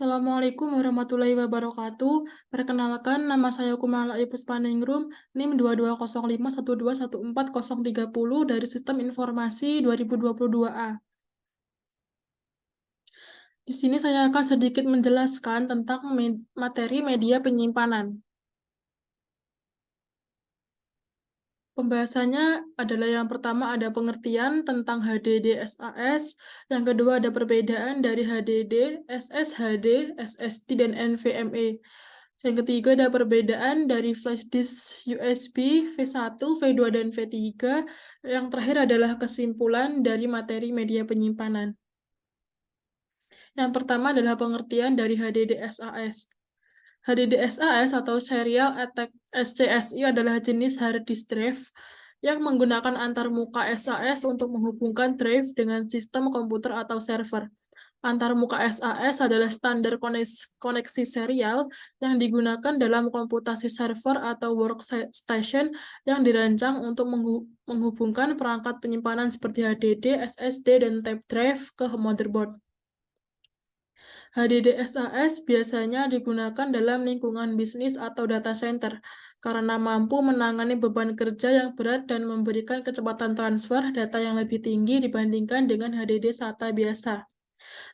Assalamualaikum warahmatullahi wabarakatuh. Perkenalkan, nama saya Kumala Ipuspaningrum, NIM 2205121430 dari Sistem Informasi 2022A. Di sini saya akan sedikit menjelaskan tentang materi media penyimpanan. Pembahasannya adalah yang pertama ada pengertian tentang HDD SAS, yang kedua ada perbedaan dari HDD, SSHD, SSD, dan NVMe. Yang ketiga ada perbedaan dari flash disk USB V1, V2, dan V3. Yang terakhir adalah kesimpulan dari materi media penyimpanan. Yang pertama adalah pengertian dari HDD SAS. HDD SAS atau Serial Attached SCSI adalah jenis hard disk drive yang menggunakan antarmuka SAS untuk menghubungkan drive dengan sistem komputer atau server. Antarmuka SAS adalah standar koneksi serial yang digunakan dalam komputasi server atau workstation yang dirancang untuk menghubungkan perangkat penyimpanan seperti HDD, SSD, dan tape drive ke motherboard. HDD SAS biasanya digunakan dalam lingkungan bisnis atau data center karena mampu menangani beban kerja yang berat dan memberikan kecepatan transfer data yang lebih tinggi dibandingkan dengan HDD SATA biasa.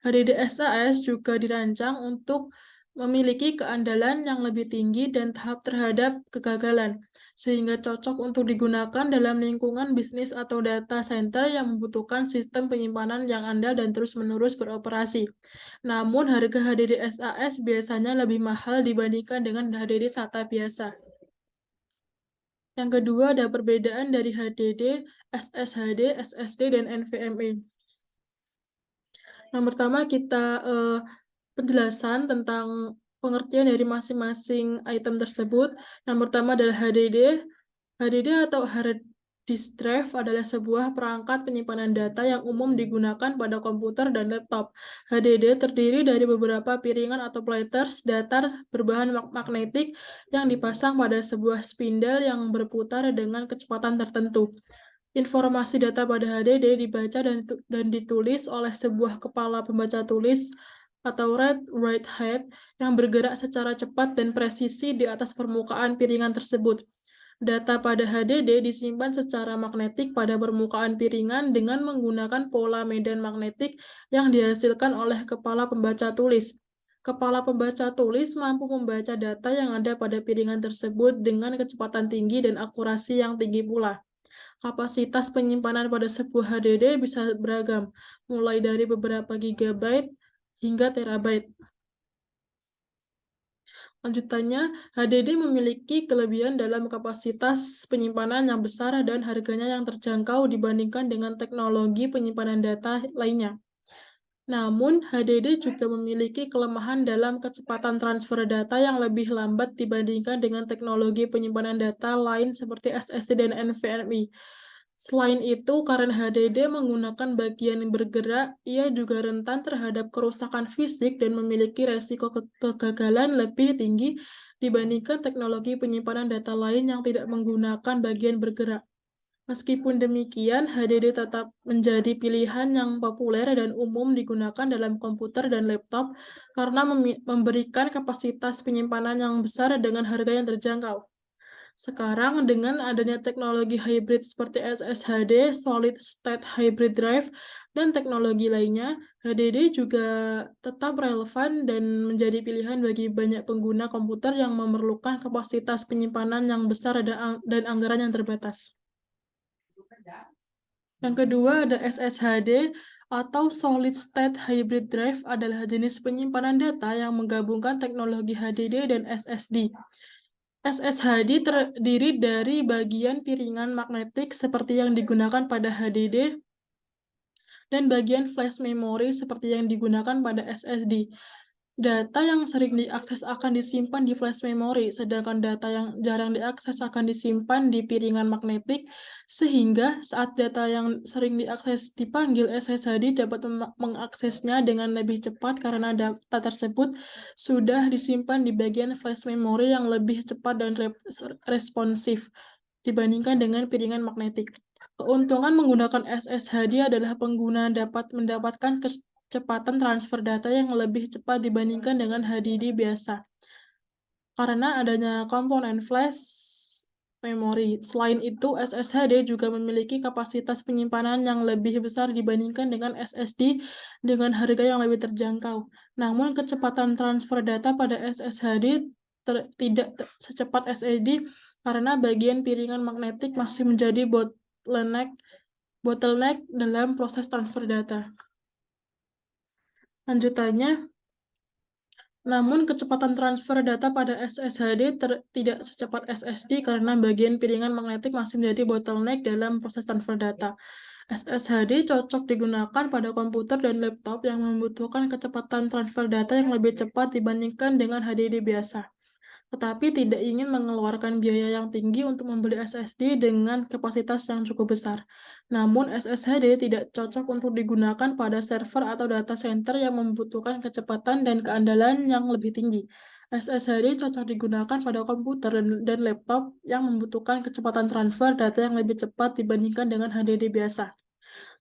HDD SAS juga dirancang untuk memiliki keandalan yang lebih tinggi dan tahap terhadap kegagalan, sehingga cocok untuk digunakan dalam lingkungan bisnis atau data center yang membutuhkan sistem penyimpanan yang andal dan terus-menerus beroperasi. Namun, harga HDD SAS biasanya lebih mahal dibandingkan dengan HDD SATA biasa. Yang kedua, ada perbedaan dari HDD, SSHD, SSD, dan NVMe. Yang pertama, kita penjelasan tentang pengertian dari masing-masing item tersebut. Yang pertama adalah HDD. HDD atau hard disk drive adalah sebuah perangkat penyimpanan data yang umum digunakan pada komputer dan laptop. HDD terdiri dari beberapa piringan atau platters datar berbahan magnetik yang dipasang pada sebuah spindle yang berputar dengan kecepatan tertentu. Informasi data pada HDD dibaca dan ditulis oleh sebuah kepala pembaca tulis atau read-write head yang bergerak secara cepat dan presisi di atas permukaan piringan tersebut. Data pada HDD disimpan secara magnetik pada permukaan piringan dengan menggunakan pola medan magnetik yang dihasilkan oleh kepala pembaca tulis. Kepala pembaca tulis mampu membaca data yang ada pada piringan tersebut dengan kecepatan tinggi dan akurasi yang tinggi pula. Kapasitas penyimpanan pada sebuah HDD bisa beragam, mulai dari beberapa gigabyte hingga terabyte. Lanjutannya, HDD memiliki kelebihan dalam kapasitas penyimpanan yang besar dan harganya yang terjangkau dibandingkan dengan teknologi penyimpanan data lainnya. Namun, HDD juga memiliki kelemahan dalam kecepatan transfer data yang lebih lambat dibandingkan dengan teknologi penyimpanan data lain seperti SSD dan NVMe. Selain itu, karena HDD menggunakan bagian yang bergerak, ia juga rentan terhadap kerusakan fisik dan memiliki resiko kegagalan lebih tinggi dibandingkan teknologi penyimpanan data lain yang tidak menggunakan bagian bergerak. Meskipun demikian, HDD tetap menjadi pilihan yang populer dan umum digunakan dalam komputer dan laptop karena memberikan kapasitas penyimpanan yang besar dengan harga yang terjangkau. Sekarang, dengan adanya teknologi hybrid seperti SSHD, Solid State Hybrid Drive, dan teknologi lainnya, HDD juga tetap relevan dan menjadi pilihan bagi banyak pengguna komputer yang memerlukan kapasitas penyimpanan yang besar dan anggaran yang terbatas. Yang kedua ada SSHD atau Solid State Hybrid Drive adalah jenis penyimpanan data yang menggabungkan teknologi HDD dan SSD. SSHD terdiri dari bagian piringan magnetik seperti yang digunakan pada HDD dan bagian flash memory seperti yang digunakan pada SSD. Data yang sering diakses akan disimpan di flash memory, sedangkan data yang jarang diakses akan disimpan di piringan magnetik, sehingga saat data yang sering diakses dipanggil SSHD dapat mengaksesnya dengan lebih cepat karena data tersebut sudah disimpan di bagian flash memory yang lebih cepat dan responsif dibandingkan dengan piringan magnetik. Keuntungan menggunakan SSHD adalah pengguna dapat mendapatkan kecepatan transfer data yang lebih cepat dibandingkan dengan HDD biasa, karena adanya komponen flash memori. Selain itu, SSHD juga memiliki kapasitas penyimpanan yang lebih besar dibandingkan dengan SSD dengan harga yang lebih terjangkau. Namun, kecepatan transfer data pada SSHD tidak secepat SSD karena bagian piringan magnetik masih menjadi bottleneck dalam proses transfer data. Lanjutannya, namun kecepatan transfer data pada SSHD tidak secepat SSD karena bagian piringan magnetik masih menjadi bottleneck dalam proses transfer data. SSHD cocok digunakan pada komputer dan laptop yang membutuhkan kecepatan transfer data yang lebih cepat dibandingkan dengan HDD biasa, tetapi tidak ingin mengeluarkan biaya yang tinggi untuk membeli SSD dengan kapasitas yang cukup besar. Namun, SSHD tidak cocok untuk digunakan pada server atau data center yang membutuhkan kecepatan dan keandalan yang lebih tinggi. SSHD cocok digunakan pada komputer dan laptop yang membutuhkan kecepatan transfer data yang lebih cepat dibandingkan dengan HDD biasa,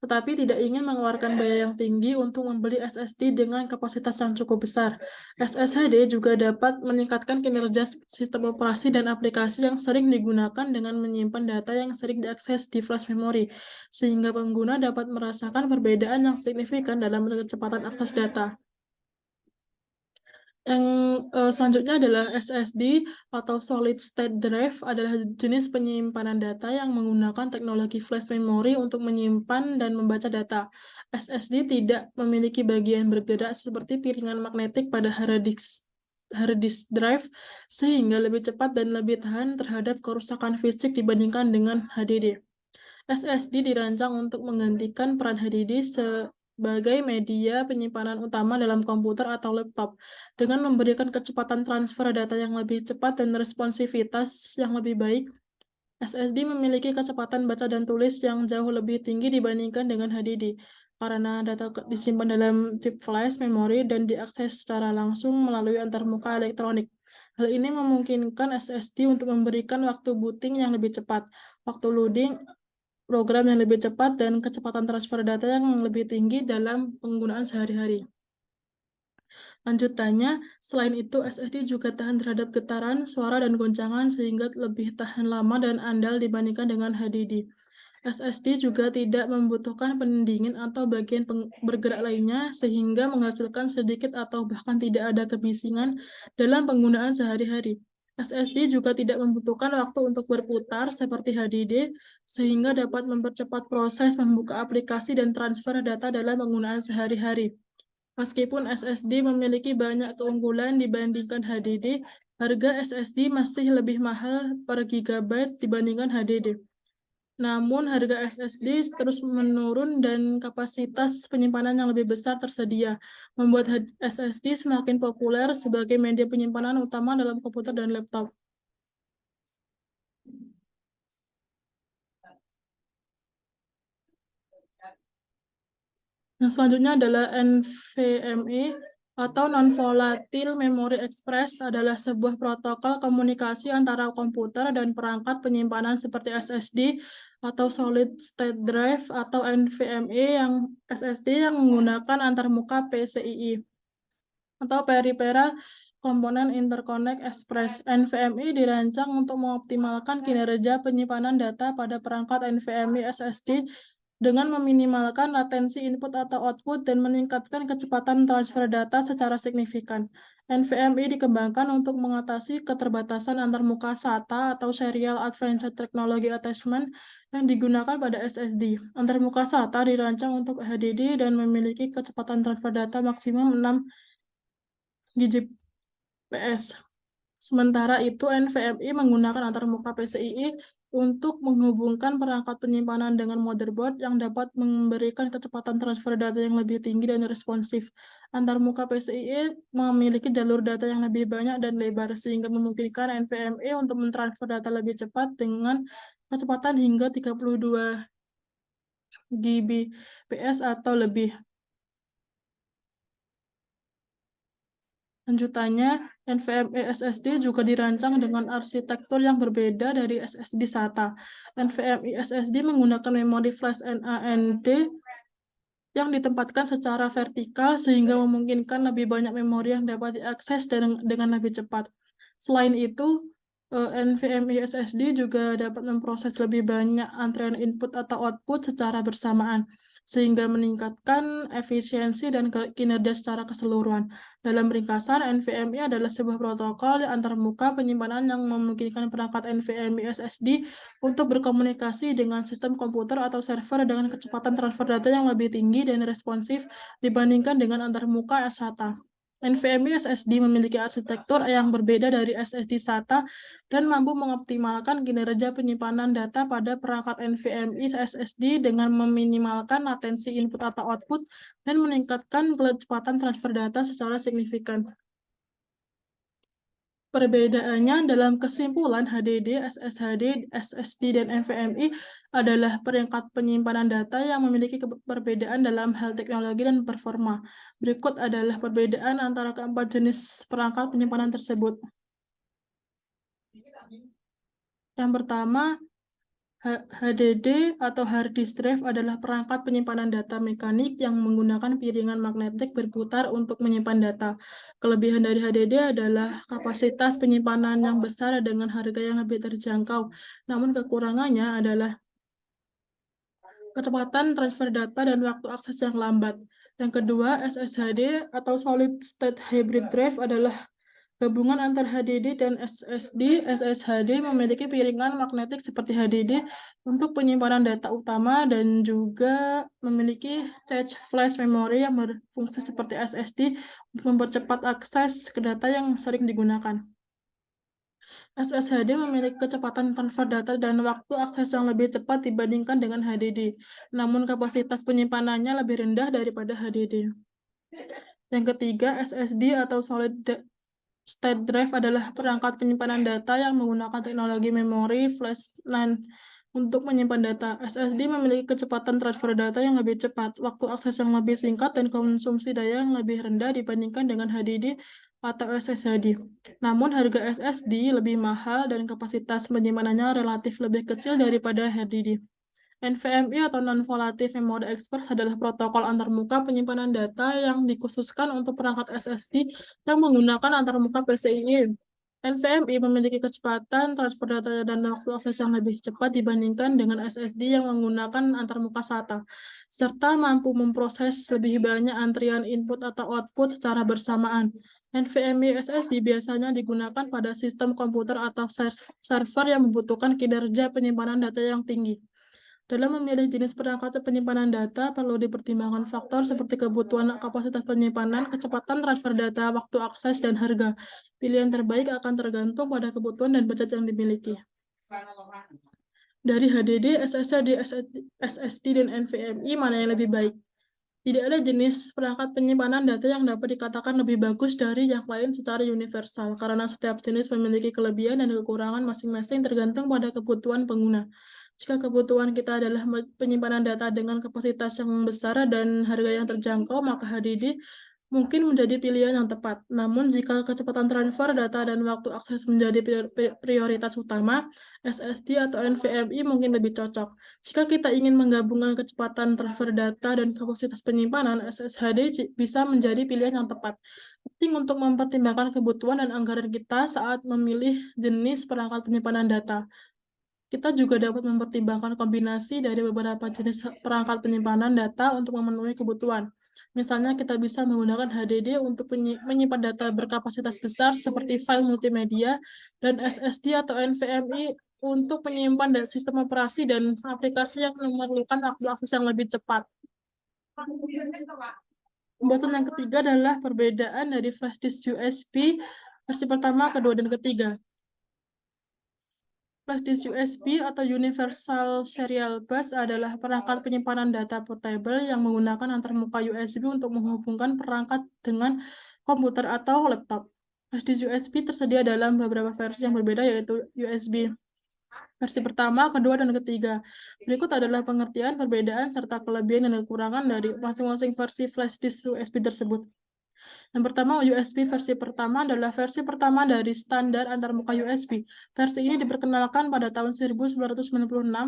tetapi tidak ingin mengeluarkan biaya yang tinggi untuk membeli SSD dengan kapasitas yang cukup besar. SSHD juga dapat meningkatkan kinerja sistem operasi dan aplikasi yang sering digunakan dengan menyimpan data yang sering diakses di flash memory, sehingga pengguna dapat merasakan perbedaan yang signifikan dalam kecepatan akses data. Yang selanjutnya adalah SSD atau Solid State Drive adalah jenis penyimpanan data yang menggunakan teknologi flash memory untuk menyimpan dan membaca data. SSD tidak memiliki bagian bergerak seperti piringan magnetik pada hard disk drive, sehingga lebih cepat dan lebih tahan terhadap kerusakan fisik dibandingkan dengan HDD. SSD dirancang untuk menggantikan peran HDD sebagai media penyimpanan utama dalam komputer atau laptop, dengan memberikan kecepatan transfer data yang lebih cepat dan responsivitas yang lebih baik. SSD memiliki kecepatan baca dan tulis yang jauh lebih tinggi dibandingkan dengan HDD, karena data disimpan dalam chip flash memori dan diakses secara langsung melalui antarmuka elektronik. Hal ini memungkinkan SSD untuk memberikan waktu booting yang lebih cepat, waktu loading program yang lebih cepat, dan kecepatan transfer data yang lebih tinggi dalam penggunaan sehari-hari. Lanjutannya, selain itu SSD juga tahan terhadap getaran, suara, dan goncangan sehingga lebih tahan lama dan andal dibandingkan dengan HDD. SSD juga tidak membutuhkan pendingin atau bagian bergerak lainnya sehingga menghasilkan sedikit atau bahkan tidak ada kebisingan dalam penggunaan sehari-hari. SSD juga tidak membutuhkan waktu untuk berputar seperti HDD, sehingga dapat mempercepat proses membuka aplikasi dan transfer data dalam penggunaan sehari-hari. Meskipun SSD memiliki banyak keunggulan dibandingkan HDD, harga SSD masih lebih mahal per gigabyte dibandingkan HDD. Namun, harga SSD terus menurun dan kapasitas penyimpanan yang lebih besar tersedia, membuat SSD semakin populer sebagai media penyimpanan utama dalam komputer dan laptop. Yang selanjutnya adalah NVMe atau Non-Volatile Memory Express adalah sebuah protokol komunikasi antara komputer dan perangkat penyimpanan seperti SSD atau Solid State Drive atau NVMe yang SSD yang menggunakan antarmuka PCIe atau Peripheral Component Interconnect Express. NVMe dirancang untuk mengoptimalkan kinerja penyimpanan data pada perangkat NVMe SSD dengan meminimalkan latensi input atau output dan meningkatkan kecepatan transfer data secara signifikan. NVMe dikembangkan untuk mengatasi keterbatasan antarmuka SATA atau Serial Advanced Technology Attachment yang digunakan pada SSD. Antarmuka SATA dirancang untuk HDD dan memiliki kecepatan transfer data maksimum 6 Gbps. Sementara itu, NVMe menggunakan antarmuka PCIe untuk menghubungkan perangkat penyimpanan dengan motherboard yang dapat memberikan kecepatan transfer data yang lebih tinggi dan responsif. Antarmuka PCIe memiliki jalur data yang lebih banyak dan lebar, sehingga memungkinkan NVMe untuk mentransfer data lebih cepat dengan kecepatan hingga 32 Gbps atau lebih. Lanjutannya, NVMe SSD juga dirancang dengan arsitektur yang berbeda dari SSD SATA. NVMe SSD menggunakan memori flash NAND yang ditempatkan secara vertikal sehingga memungkinkan lebih banyak memori yang dapat diakses dengan lebih cepat. Selain itu, NVMe SSD juga dapat memproses lebih banyak antrean input atau output secara bersamaan, sehingga meningkatkan efisiensi dan kinerja secara keseluruhan. Dalam ringkasan, NVMe adalah sebuah protokol antarmuka penyimpanan yang memungkinkan perangkat NVMe SSD untuk berkomunikasi dengan sistem komputer atau server dengan kecepatan transfer data yang lebih tinggi dan responsif dibandingkan dengan antarmuka SATA. NVMe SSD memiliki arsitektur yang berbeda dari SSD SATA dan mampu mengoptimalkan kinerja penyimpanan data pada perangkat NVMe SSD dengan meminimalkan latensi input atau output dan meningkatkan kecepatan transfer data secara signifikan. Perbedaannya dalam kesimpulan HDD, SSHD, SSD, dan NVMe adalah perangkat penyimpanan data yang memiliki perbedaan dalam hal teknologi dan performa. Berikut adalah perbedaan antara keempat jenis perangkat penyimpanan tersebut. Yang pertama, HDD atau hard disk drive adalah perangkat penyimpanan data mekanik yang menggunakan piringan magnetik berputar untuk menyimpan data. Kelebihan dari HDD adalah kapasitas penyimpanan yang besar dengan harga yang lebih terjangkau. Namun kekurangannya adalah kecepatan transfer data dan waktu akses yang lambat. Yang kedua, SSHD atau Solid State Hybrid Drive adalah gabungan antar HDD dan SSD. SSHD memiliki piringan magnetik seperti HDD untuk penyimpanan data utama dan juga memiliki cache flash memory yang berfungsi seperti SSD untuk mempercepat akses ke data yang sering digunakan. SSHD memiliki kecepatan transfer data dan waktu akses yang lebih cepat dibandingkan dengan HDD, namun kapasitas penyimpanannya lebih rendah daripada HDD. Yang ketiga, SSD atau Solid State Drive adalah perangkat penyimpanan data yang menggunakan teknologi memori flash NAND untuk menyimpan data. SSD memiliki kecepatan transfer data yang lebih cepat, waktu akses yang lebih singkat, dan konsumsi daya yang lebih rendah dibandingkan dengan HDD atau SSHD. Namun harga SSD lebih mahal dan kapasitas penyimpanannya relatif lebih kecil daripada HDD. NVMe atau Non-Volatile Memory Express adalah protokol antarmuka penyimpanan data yang dikhususkan untuk perangkat SSD yang menggunakan antarmuka PCIe. NVMe memiliki kecepatan transfer data dan waktu akses yang lebih cepat dibandingkan dengan SSD yang menggunakan antarmuka SATA, serta mampu memproses lebih banyak antrian input atau output secara bersamaan. NVMe SSD biasanya digunakan pada sistem komputer atau server yang membutuhkan kinerja penyimpanan data yang tinggi. Dalam memilih jenis perangkat penyimpanan data, perlu dipertimbangkan faktor seperti kebutuhan kapasitas penyimpanan, kecepatan transfer data, waktu akses, dan harga. Pilihan terbaik akan tergantung pada kebutuhan dan budget yang dimiliki. Dari HDD, SSD, SSD, dan NVMe, mana yang lebih baik? Tidak ada jenis perangkat penyimpanan data yang dapat dikatakan lebih bagus dari yang lain secara universal, karena setiap jenis memiliki kelebihan dan kekurangan masing-masing tergantung pada kebutuhan pengguna. Jika kebutuhan kita adalah penyimpanan data dengan kapasitas yang besar dan harga yang terjangkau, maka HDD mungkin menjadi pilihan yang tepat. Namun, jika kecepatan transfer data dan waktu akses menjadi prioritas utama, SSD atau NVMe mungkin lebih cocok. Jika kita ingin menggabungkan kecepatan transfer data dan kapasitas penyimpanan, SSHD bisa menjadi pilihan yang tepat. Penting untuk mempertimbangkan kebutuhan dan anggaran kita saat memilih jenis perangkat penyimpanan data. Kita juga dapat mempertimbangkan kombinasi dari beberapa jenis perangkat penyimpanan data untuk memenuhi kebutuhan. Misalnya, kita bisa menggunakan HDD untuk menyimpan data berkapasitas besar seperti file multimedia, dan SSD atau NVMe untuk menyimpan sistem operasi dan aplikasi yang memerlukan akses yang lebih cepat. Pembahasan yang ketiga adalah perbedaan dari flash disk USB versi pertama, kedua, dan ketiga. Flash disk USB atau Universal Serial Bus adalah perangkat penyimpanan data portable yang menggunakan antarmuka USB untuk menghubungkan perangkat dengan komputer atau laptop. Flash disk USB tersedia dalam beberapa versi yang berbeda, yaitu USB versi pertama, kedua, dan ketiga. Berikut adalah pengertian, perbedaan, serta kelebihan dan kekurangan dari masing-masing versi flash disk USB tersebut. Yang pertama, USB versi pertama adalah versi pertama dari standar antarmuka USB. Versi ini diperkenalkan pada tahun 1996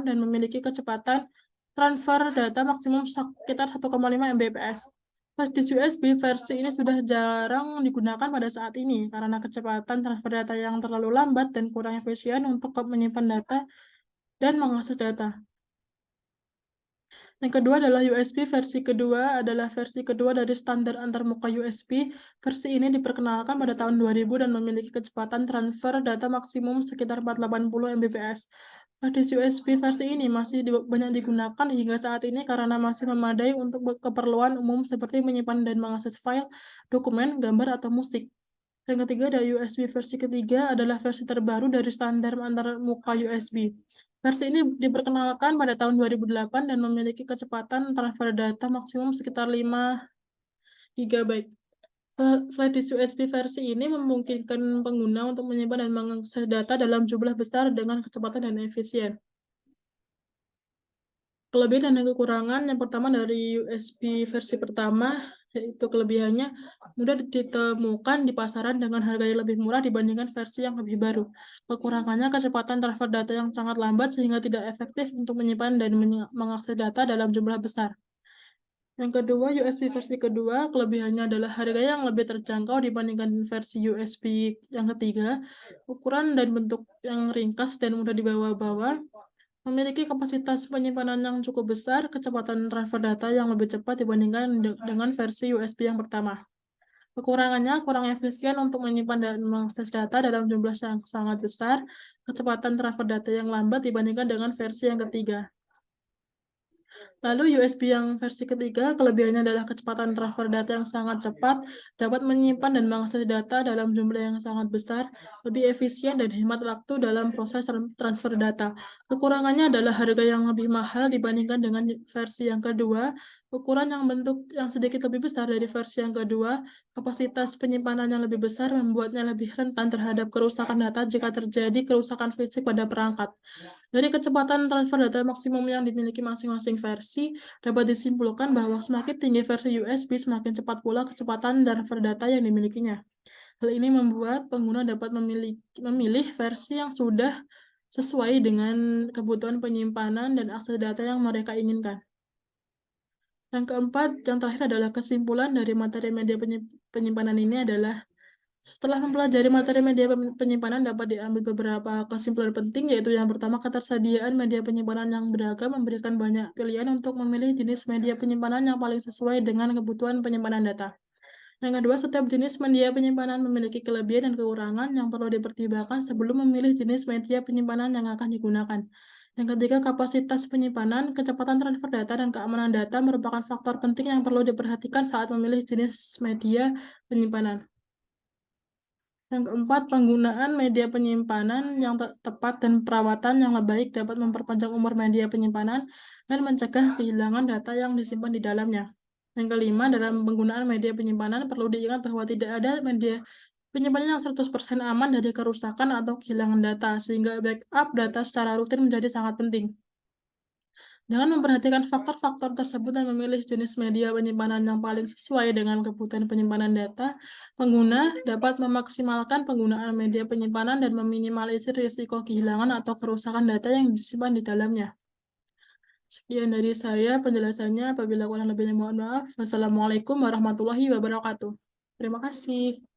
dan memiliki kecepatan transfer data maksimum sekitar 1,5 Mbps. Flash disk USB versi ini sudah jarang digunakan pada saat ini karena kecepatan transfer data yang terlalu lambat dan kurang efisien untuk menyimpan data dan mengakses data. Yang kedua adalah USB versi kedua dari standar antarmuka USB. Versi ini diperkenalkan pada tahun 2000 dan memiliki kecepatan transfer data maksimum sekitar 480 Mbps. Flash disk USB versi ini masih banyak digunakan hingga saat ini karena masih memadai untuk keperluan umum seperti menyimpan dan mengakses file, dokumen, gambar, atau musik. Yang ketiga ada USB versi ketiga adalah versi terbaru dari standar antarmuka USB. Versi ini diperkenalkan pada tahun 2008 dan memiliki kecepatan transfer data maksimum sekitar 5 GB. Flash disk USB versi ini memungkinkan pengguna untuk menyimpan dan mengakses data dalam jumlah besar dengan kecepatan dan efisien. Kelebihan dan kekurangan, yang pertama dari USB versi pertama, yaitu kelebihannya mudah ditemukan di pasaran dengan harga yang lebih murah dibandingkan versi yang lebih baru. Kekurangannya kecepatan transfer data yang sangat lambat sehingga tidak efektif untuk menyimpan dan mengakses data dalam jumlah besar. Yang kedua, USB versi kedua, kelebihannya adalah harga yang lebih terjangkau dibandingkan versi USB yang ketiga, ukuran dan bentuk yang ringkas dan mudah dibawa-bawa, memiliki kapasitas penyimpanan yang cukup besar, kecepatan transfer data yang lebih cepat dibandingkan dengan versi USB yang pertama. Kekurangannya kurang efisien untuk menyimpan dan mengakses data dalam jumlah yang sangat besar, kecepatan transfer data yang lambat dibandingkan dengan versi yang ketiga. Lalu USB yang versi ketiga, kelebihannya adalah kecepatan transfer data yang sangat cepat, dapat menyimpan dan mengakses data dalam jumlah yang sangat besar, lebih efisien dan hemat waktu dalam proses transfer data. Kekurangannya adalah harga yang lebih mahal dibandingkan dengan versi yang kedua, ukuran yang bentuk yang sedikit lebih besar dari versi yang kedua, kapasitas penyimpanan yang lebih besar membuatnya lebih rentan terhadap kerusakan data jika terjadi kerusakan fisik pada perangkat. Dari kecepatan transfer data maksimum yang dimiliki masing-masing versi, dapat disimpulkan bahwa semakin tinggi versi USB, semakin cepat pula kecepatan transfer data yang dimilikinya. Hal ini membuat pengguna dapat memilih versi yang sudah sesuai dengan kebutuhan penyimpanan dan akses data yang mereka inginkan. Yang keempat, yang terakhir adalah kesimpulan dari materi media penyimpanan ini adalah setelah mempelajari materi media penyimpanan dapat diambil beberapa kesimpulan penting, yaitu yang pertama, ketersediaan media penyimpanan yang beragam memberikan banyak pilihan untuk memilih jenis media penyimpanan yang paling sesuai dengan kebutuhan penyimpanan data. Yang kedua, setiap jenis media penyimpanan memiliki kelebihan dan kekurangan yang perlu dipertimbangkan sebelum memilih jenis media penyimpanan yang akan digunakan. Yang ketiga, kapasitas penyimpanan, kecepatan transfer data, dan keamanan data merupakan faktor penting yang perlu diperhatikan saat memilih jenis media penyimpanan. Yang keempat, penggunaan media penyimpanan yang tepat dan perawatan yang baik dapat memperpanjang umur media penyimpanan dan mencegah kehilangan data yang disimpan di dalamnya. Yang kelima, dalam penggunaan media penyimpanan perlu diingat bahwa tidak ada media penyimpanan yang 100% aman dari kerusakan atau kehilangan data, sehingga backup data secara rutin menjadi sangat penting. Dengan memperhatikan faktor-faktor tersebut dan memilih jenis media penyimpanan yang paling sesuai dengan kebutuhan penyimpanan data, pengguna dapat memaksimalkan penggunaan media penyimpanan dan meminimalisir risiko kehilangan atau kerusakan data yang disimpan di dalamnya. Sekian dari saya penjelasannya. Apabila kurang lebihnya mohon maaf. Wassalamualaikum warahmatullahi wabarakatuh. Terima kasih.